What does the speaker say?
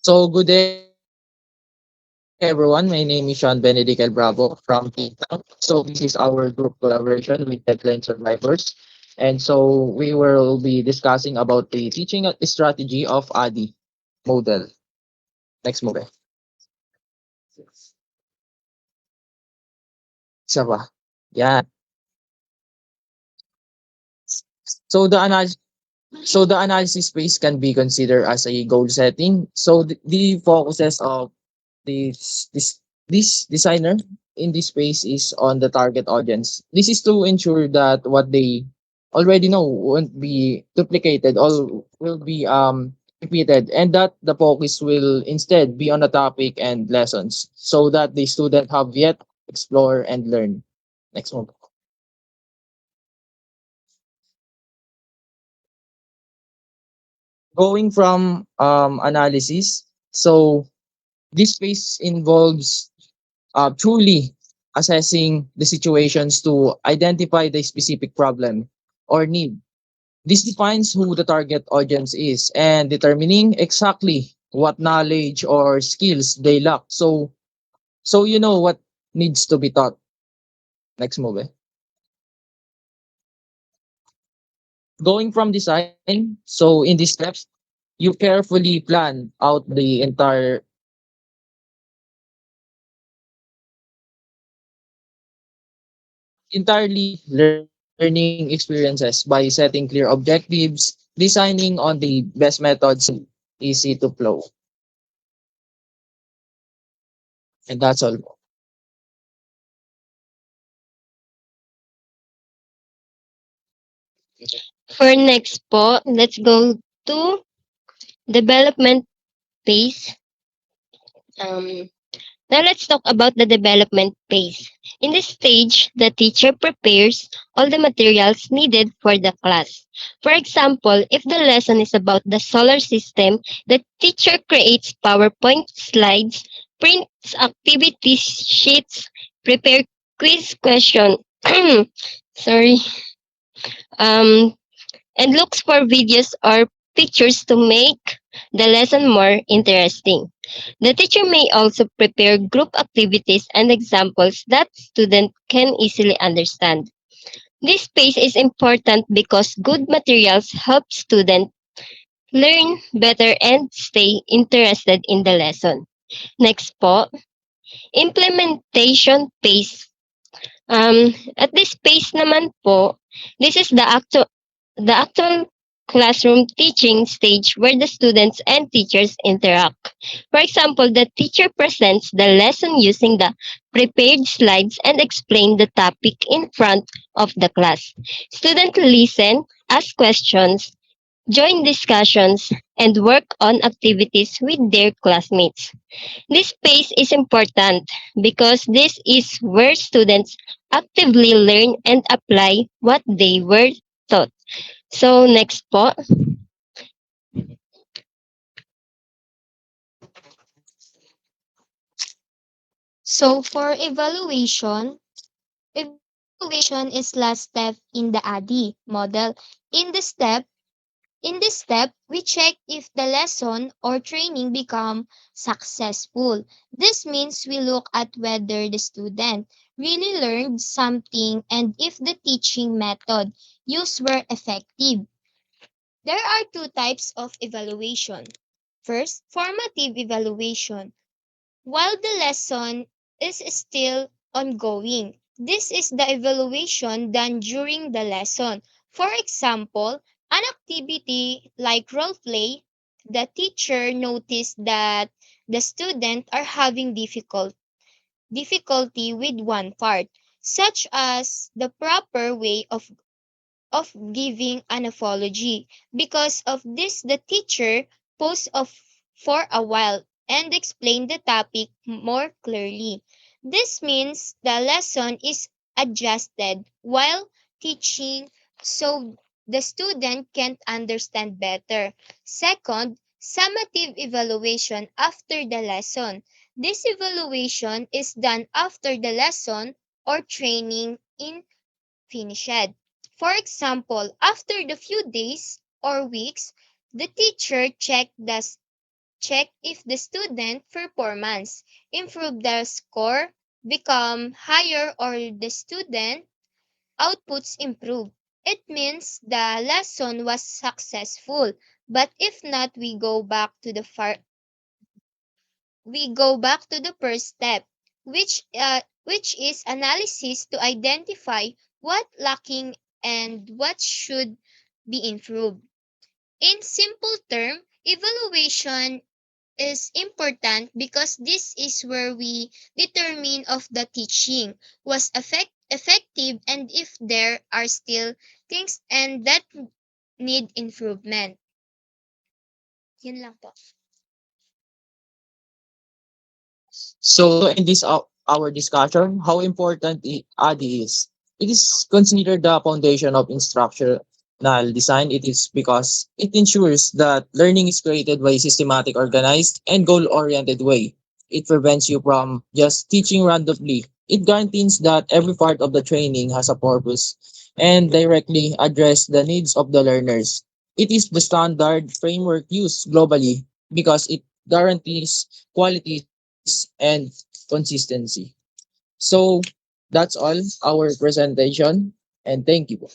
So good day everyone. My name is Sean Benedict El Bravo from P-Town. So this is our group collaboration with Deadline Survivors. And so we will be discussing about the teaching strategy of ADI model. Next move. Isa pa. Yan. So the analysis the analysis phase can be considered as a goal setting. So the focuses of this designer in this space is on the target audience. This is to ensure that what they already know won't be duplicated or will be repeated, and that the focus will instead be on the topic and lessons so that the student have yet explore and learn. Next one. Going from analysis, so this phase involves truly assessing the situations to identify the specific problem or need. This defines who the target audience is and determining exactly what knowledge or skills they lack. So you know what needs to be taught. Next move. Going from design, so in these steps, you carefully plan out the entirely learning experiences by setting clear objectives, designing on the best methods, easy to flow. And that's all. For next po, let's go to development phase. Um, Now let's talk about the development phase. In this stage, the teacher prepares all the materials needed for the class. For example, if the lesson is about the solar system, the teacher creates PowerPoint slides, prints activity sheets, prepare quiz question. Sorry. Um, and looks for videos or pictures to make the lesson more interesting. The teacher may also prepare group activities and examples that students can easily understand. This space is important because good materials help students learn better and stay interested in the lesson. Next po, implementation phase. At this phase naman po, this is the actual classroom teaching stage where the students and teachers interact. For example, the teacher presents the lesson using the prepared slides and explain the topic in front of the class. Students listen, ask questions, join discussions, and work on activities with their classmates. This space is important because this is where students actively learn and apply what they were taught. So next po, So for evaluation is last step in the ADI model. In this step, in this step, we check if the lesson or training become successful. This means we look at whether the student really learned something and if the teaching method used were effective. There are two types of evaluation. First, formative evaluation. While the lesson is still ongoing, this is the evaluation done during the lesson. For example, an activity like role play, the teacher noticed that the students are having difficulty with one part, such as the proper way of giving an apology. Because of this, the teacher paused for a while and explained the topic more clearly. This means the lesson is adjusted while teaching so the student can understand better. Second, summative evaluation after the lesson. This evaluation is done after the lesson or training in finished. For example, after the few days or weeks, the teacher checked check if the student performance improve their score, become higher, or the student outputs improve. It means the lesson was successful. But if not, we go back to the first step, which is analysis to identify what lacking and what should be improved. In simple term, evaluation is important because this is where we determine if the teaching was effective and if there are still things and that need improvement. Yun lang po. So to end this our discussion, how important ADI is. It is considered the foundation of instructional design. It is because it ensures that learning is created by a systematic, organized, and goal-oriented way. It prevents you from just teaching randomly. It guarantees that every part of the training has a purpose and directly address the needs of the learners. It is the standard framework used globally because it guarantees qualities and consistency. So that's all our presentation and thank you.